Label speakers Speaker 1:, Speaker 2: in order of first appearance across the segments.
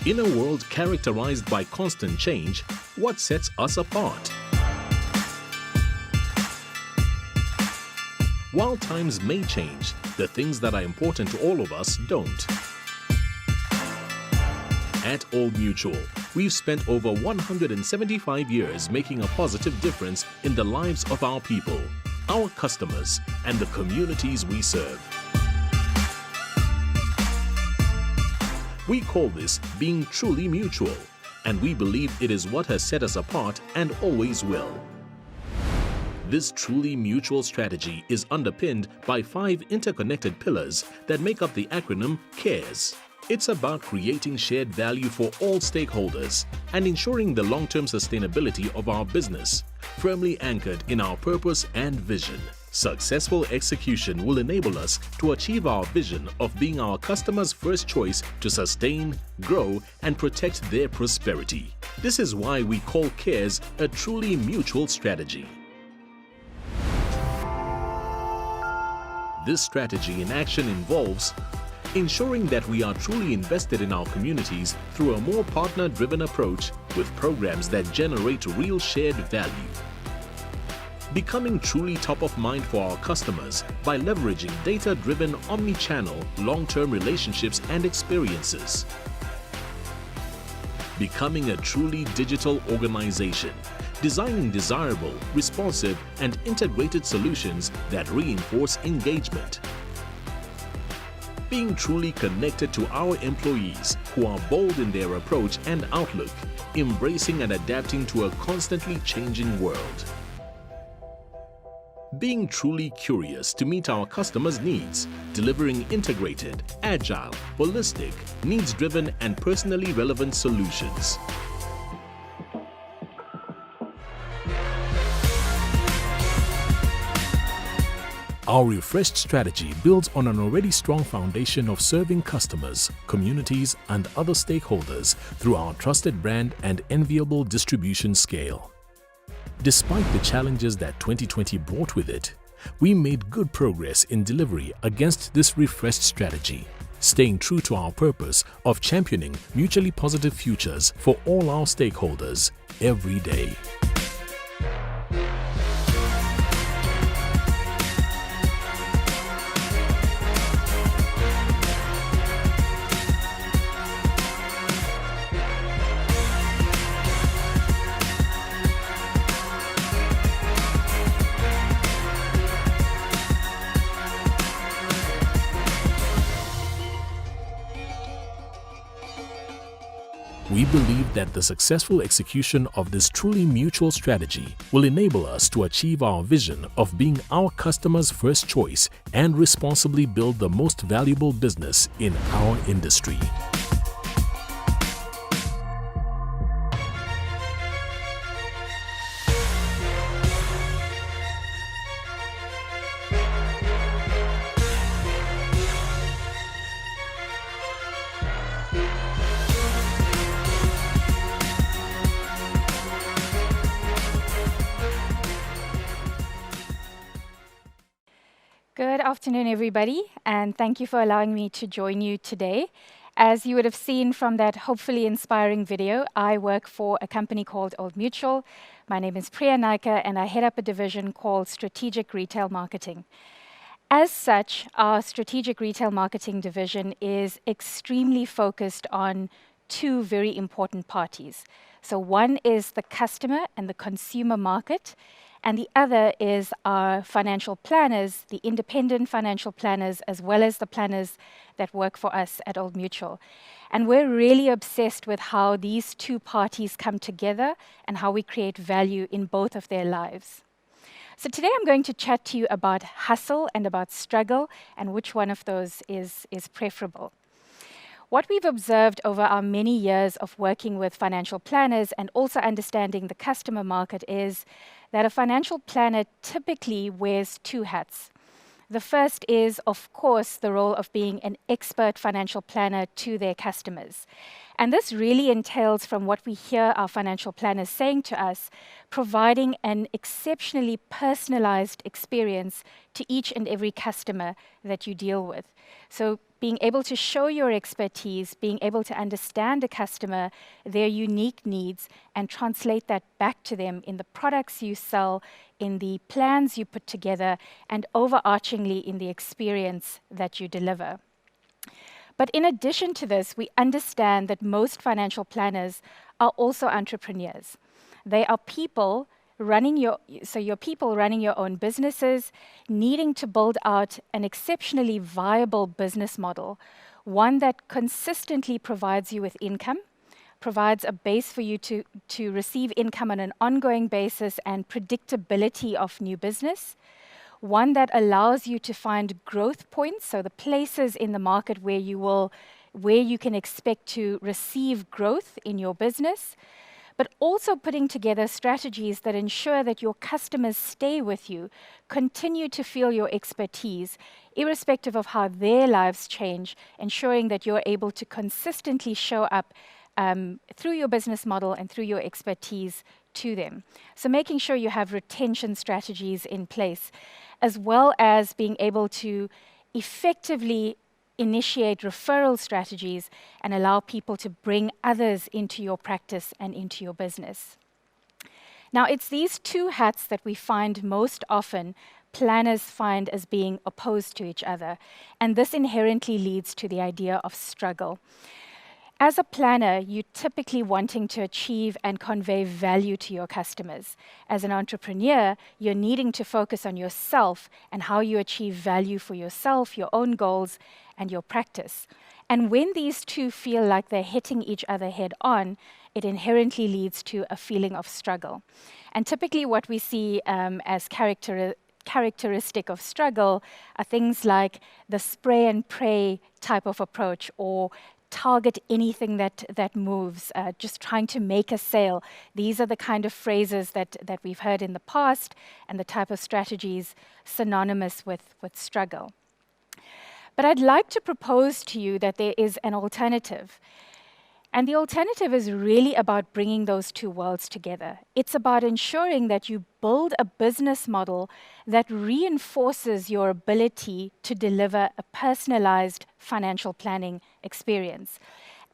Speaker 1: In a world characterized by constant change, what sets us apart? While times may change, the things that are important to all of us don't. At Old Mutual, we've spent over 175 years making a positive difference in the lives of our people, our customers, and the communities we serve. We call this being truly mutual, and we believe it is what has set us apart and always will. This truly mutual strategy is underpinned by 5 interconnected pillars that make up the acronym CARES. It's about creating shared value for all stakeholders and ensuring the long-term sustainability of our business, firmly anchored in our purpose and vision. Successful execution will enable us to achieve our vision of being our customers' first choice to sustain, grow, and protect their prosperity. This is why we call CARES a truly mutual strategy. This strategy in action involves ensuring that we are truly invested in our communities through a more partner-driven approach with programs that generate real shared value. Becoming truly top of mind for our customers by leveraging data-driven omni-channel long-term relationships and experiences. Becoming a truly digital organization, designing desirable, responsive, and integrated solutions that reinforce engagement. Being truly connected to our employees who are bold in their approach and outlook, embracing and adapting to a constantly changing world. Being truly curious to meet our customers' needs, delivering integrated, agile, holistic, needs-driven, and personally relevant solutions. Our refreshed strategy builds on an already strong foundation of serving customers, communities, and other stakeholders through our trusted brand and enviable distribution scale. Despite the challenges that 2020 brought with it, we made good progress in delivery against this refreshed strategy, staying true to our purpose of championing mutually positive futures for all our stakeholders every day. We believe that the successful execution of this truly mutual strategy will enable us to achieve our vision of being our customers' first choice and responsibly build the most valuable business in our industry.
Speaker 2: Good afternoon, everybody, and thank you for allowing me to join you today. As you would have seen from that hopefully inspiring video, I work for a company called Old Mutual. My name is Priya Naicker, and I head up a division called Strategic Retail Marketing. As such, our Strategic Retail Marketing division is extremely focused on 2 very important parties. So one is the customer and the consumer market, and the other is our financial planners, the independent financial planners, as well as the planners that work for us at Old Mutual. And we're really obsessed with how these 2 parties come together and how we create value in both of their lives. So today I'm going to chat to you about hustle and about struggle and which one of those is preferable. What we've observed over our many years of working with financial planners and also understanding the customer market is that a financial planner typically wears 2 hats. The first is, of course, the role of being an expert financial planner to their customers. And this really entails, from what we hear our financial planners saying to us, providing an exceptionally personalized experience to each and every customer that you deal with. So being able to show your expertise, being able to understand a customer, their unique needs, and translate that back to them in the products you sell, in the plans you put together, and overarchingly in the experience that you deliver. But in addition to this, we understand that most financial planners are also entrepreneurs. They are people running your people running your own businesses, needing to build out an exceptionally viable business model, one that consistently provides you with income, provides a base for you to receive income on an ongoing basis and predictability of new business, one that allows you to find growth points, so the places in the market where you can expect to receive growth in your business, but also putting together strategies that ensure that your customers stay with you, continue to feel your expertise, irrespective of how their lives change, ensuring that you're able to consistently show up through your business model and through your expertise to them. So making sure you have retention strategies in place, as well as being able to effectively initiate referral strategies and allow people to bring others into your practice and into your business. Now, it's these two hats that we find most often planners find as being opposed to each other, and this inherently leads to the idea of struggle. As a planner, you're typically wanting to achieve and convey value to your customers. As an entrepreneur, you're needing to focus on yourself and how you achieve value for yourself, your own goals, and your practice. And when these two feel like they're hitting each other head on, it inherently leads to a feeling of struggle. And typically what we see as characteristic of struggle are things like the spray and pray type of approach, or target anything that moves, just trying to make a sale. These are the kind of phrases that we've heard in the past and the type of strategies synonymous with struggle. But I'd like to propose to you that there is an alternative. And the alternative is really about bringing those two worlds together. It's about ensuring that you build a business model that reinforces your ability to deliver a personalized financial planning experience.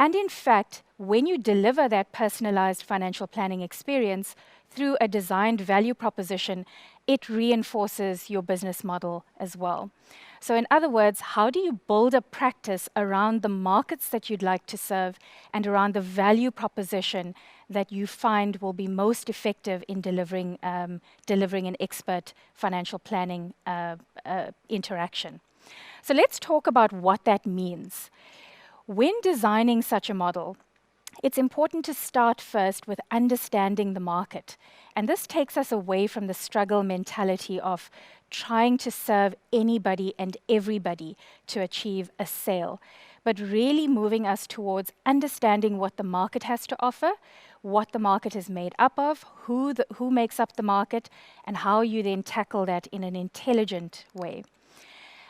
Speaker 2: And in fact, when you deliver that personalized financial planning experience through a designed value proposition, it reinforces your business model as well. So in other words, how do you build a practice around the markets that you'd like to serve and around the value proposition that you find will be most effective in delivering an expert financial planning interaction? So let's talk about what that means. When designing such a model, it's important to start first with understanding the market. And this takes us away from the struggle mentality of trying to serve anybody and everybody to achieve a sale, but really moving us towards understanding what the market has to offer, what the market is made up of, who makes up the market, and how you then tackle that in an intelligent way.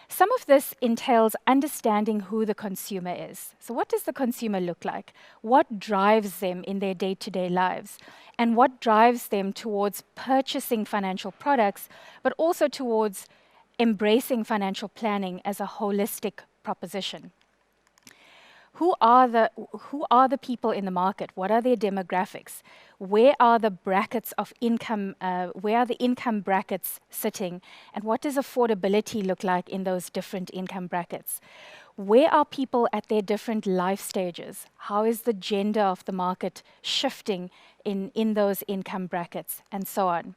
Speaker 2: Some of this entails understanding who the consumer is. So what does the consumer look like? What drives them in their day-to-day lives? And what drives them towards purchasing financial products, but also towards embracing financial planning as a holistic proposition? Who are the people in the market? What are their demographics? Where are the brackets of income? Where are the income brackets sitting? And what does affordability look like in those different income brackets? Where are people at their different life stages? How is the gender of the market shifting in those income brackets, and so on?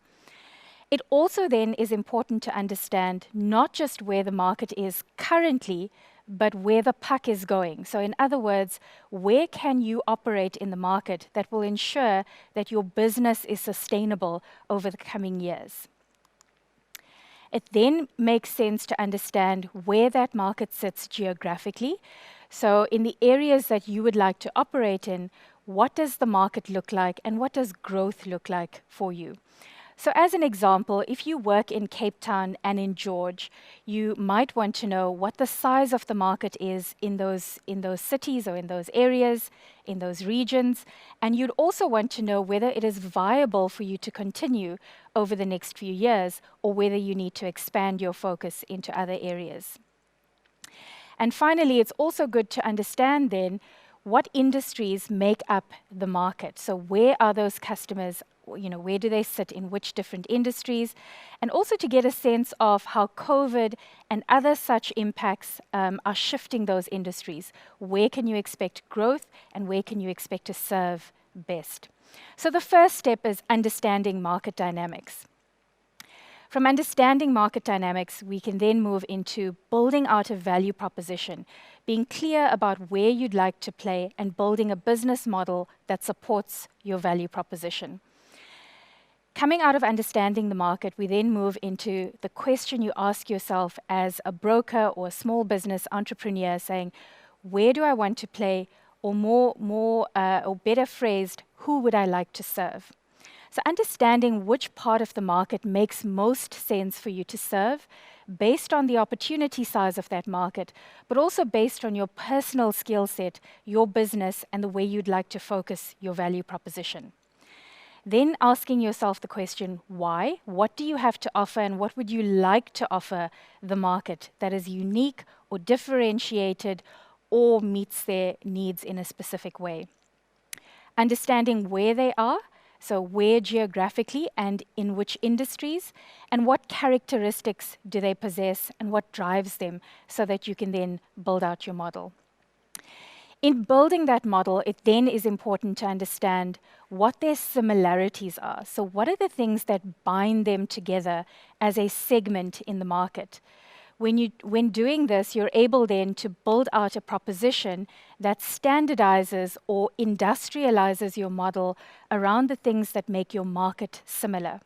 Speaker 2: It also then is important to understand not just where the market is currently, but where the puck is going. So in other words, where can you operate in the market that will ensure that your business is sustainable over the coming years? It then makes sense to understand where that market sits geographically. So in the areas that you would like to operate in, what does the market look like and what does growth look like for you? So as an example, if you work in Cape Town and in George, you might want to know what the size of the market is in those cities or in those areas, in those regions, and you'd also want to know whether it is viable for you to continue over the next few years or whether you need to expand your focus into other areas. And finally, it's also good to understand then what industries make up the market. So where are those customers? Where do they sit in which different industries? And also to get a sense of how COVID and other such impacts are shifting those industries. Where can you expect growth and where can you expect to serve best? So the first step is understanding market dynamics. From understanding market dynamics, we can then move into building out a value proposition, being clear about where you'd like to play and building a business model that supports your value proposition. Coming out of understanding the market, we then move into the question you ask yourself as a broker or a small business entrepreneur saying, where do I want to play? Or or better phrased, who would I like to serve? So understanding which part of the market makes most sense for you to serve based on the opportunity size of that market, but also based on your personal skill set, your business, and the way you'd like to focus your value proposition. Then asking yourself the question, why? What do you have to offer and what would you like to offer the market that is unique or differentiated or meets their needs in a specific way? Understanding where they are, so where geographically and in which industries, and what characteristics do they possess and what drives them so that you can then build out your model. In building that model, it then is important to understand what their similarities are. So what are the things that bind them together as a segment in the market? When doing this, you're able then to build out a proposition that standardizes or industrializes your model around the things that make your market similar.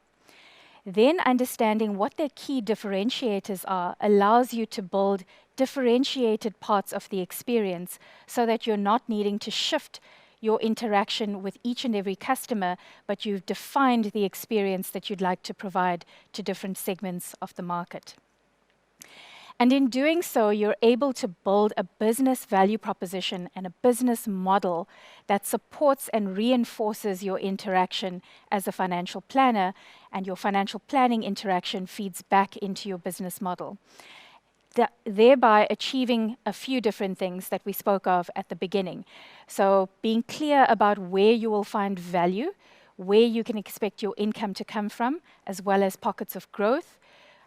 Speaker 2: Then understanding what their key differentiators are allows you to build differentiated parts of the experience so that you're not needing to shift your interaction with each and every customer, but you've defined the experience that you'd like to provide to different segments of the market. And in doing so, you're able to build a business value proposition and a business model that supports and reinforces your interaction as a financial planner, and your financial planning interaction feeds back into your business model, thereby achieving a few different things that we spoke of at the beginning. So being clear about where you will find value, where you can expect your income to come from, as well as pockets of growth,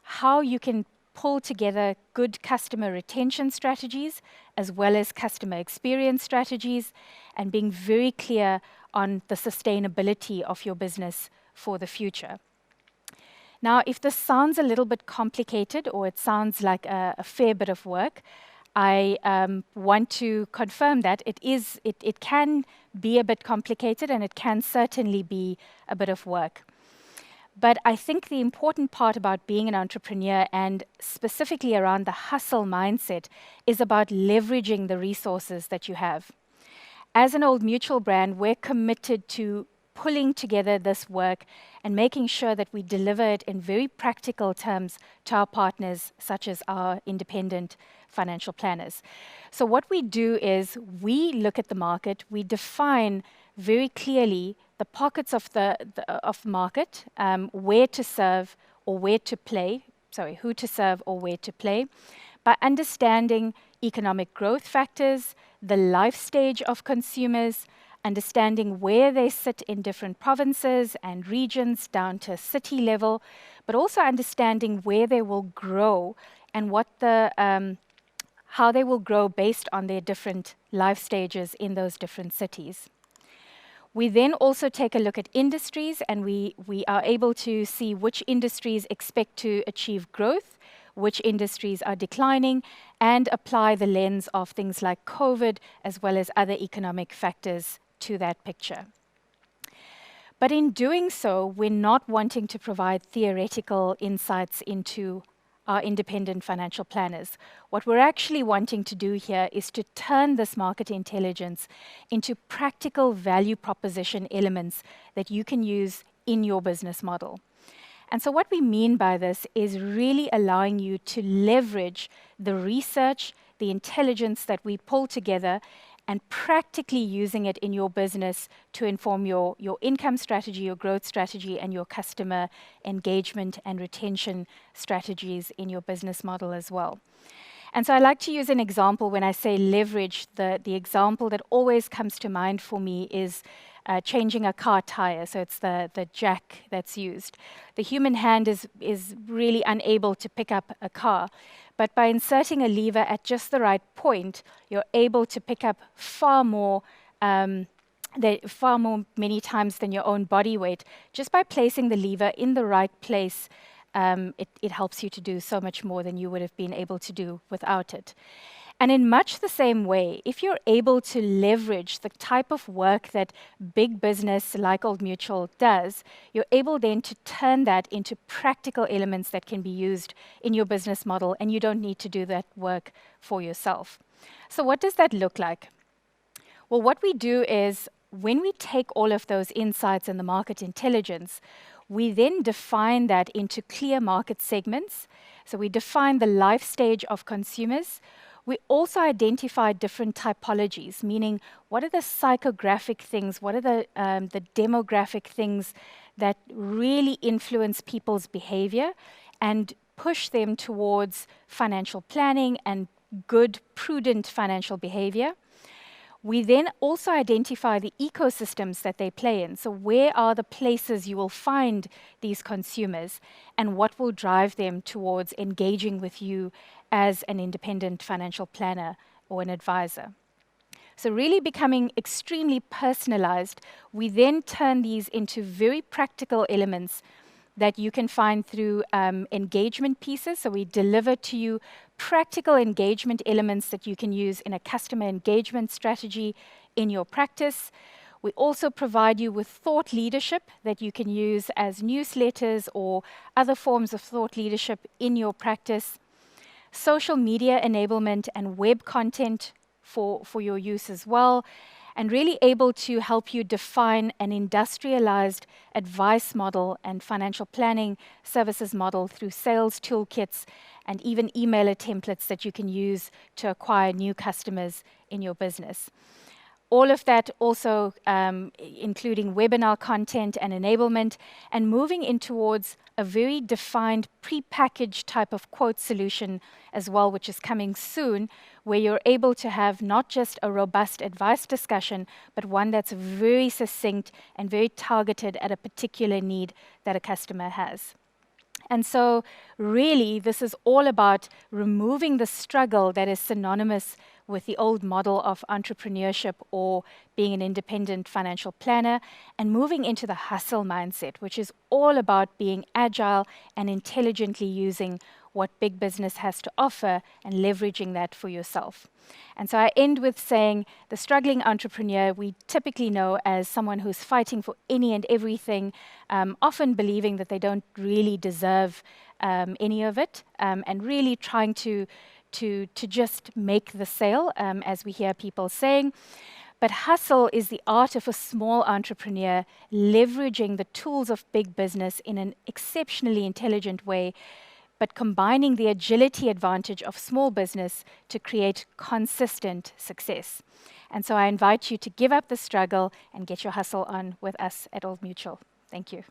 Speaker 2: how you can pull together good customer retention strategies as well as customer experience strategies, and being very clear on the sustainability of your business for the future. Now, if this sounds a little bit complicated or it sounds like a fair bit of work, I want to confirm that it can be a bit complicated and it can certainly be a bit of work. But I think the important part about being an entrepreneur, and specifically around the hustle mindset, is about leveraging the resources that you have. As an Old Mutual brand, we're committed to pulling together this work and making sure that we deliver it in very practical terms to our partners, such as our independent financial planners. So what we do is we look at the market, we define very clearly the pockets of the market, where to serve or where to play, who to serve or where to play, by understanding economic growth factors, the life stage of consumers, understanding where they sit in different provinces and regions down to city level, but also understanding where they will grow and what how they will grow based on their different life stages in those different cities. We then also take a look at industries, and we are able to see which industries expect to achieve growth, which industries are declining, and apply the lens of things like COVID as well as other economic factors to that picture. But in doing so, we're not wanting to provide theoretical insights into our independent financial planners. What we're actually wanting to do here is to turn this market intelligence into practical value proposition elements that you can use in your business model. And so what we mean by this is really allowing you to leverage the research, the intelligence that we pull together, and practically using it in your business to inform your income strategy, your growth strategy, and your customer engagement and retention strategies in your business model as well. And so I like to use an example when I say leverage. The example that always comes to mind for me is changing a car tire. So it's the jack that's used. The human hand is really unable to pick up a car. But by inserting a lever at just the right point, you're able to pick up far more many times than your own body weight. Just by placing the lever in the right place, it helps you to do so much more than you would have been able to do without it. And in much the same way, if you're able to leverage the type of work that big business like Old Mutual does, you're able then to turn that into practical elements that can be used in your business model, and you don't need to do that work for yourself. So what does that look like? Well, what we do is when we take all of those insights and the market intelligence, we then define that into clear market segments. So we define the life stage of consumers. We also identify different typologies, meaning what are the psychographic things, what are the demographic things that really influence people's behavior and push them towards financial planning and good, prudent financial behavior. We then also identify the ecosystems that they play in. So where are the places you will find these consumers and what will drive them towards engaging with you as an independent financial planner or an advisor. So really becoming extremely personalized, we then turn these into very practical elements that you can find through engagement pieces. So we deliver to you practical engagement elements that you can use in a customer engagement strategy in your practice. We also provide you with thought leadership that you can use as newsletters or other forms of thought leadership in your practice. Social media enablement and web content for your use as well, and really able to help you define an industrialized advice model and financial planning services model through sales toolkits and even emailer templates that you can use to acquire new customers in your business. All of that also including webinar content and enablement, and moving in towards a very defined prepackaged type of quote solution as well, which is coming soon, where you're able to have not just a robust advice discussion, but one that's very succinct and very targeted at a particular need that a customer has. And so really, this is all about removing the struggle that is synonymous with the old model of entrepreneurship or being an independent financial planner, and moving into the hustle mindset, which is all about being agile and intelligently using what big business has to offer and leveraging that for yourself. And so I end with saying the struggling entrepreneur we typically know as someone who's fighting for any and everything, often believing that they don't really deserve any of it, and really trying to just make the sale, as we hear people saying. But hustle is the art of a small entrepreneur leveraging the tools of big business in an exceptionally intelligent way, but combining the agility advantage of small business to create consistent success. And so I invite you to give up the struggle and get your hustle on with us at Old Mutual. Thank you.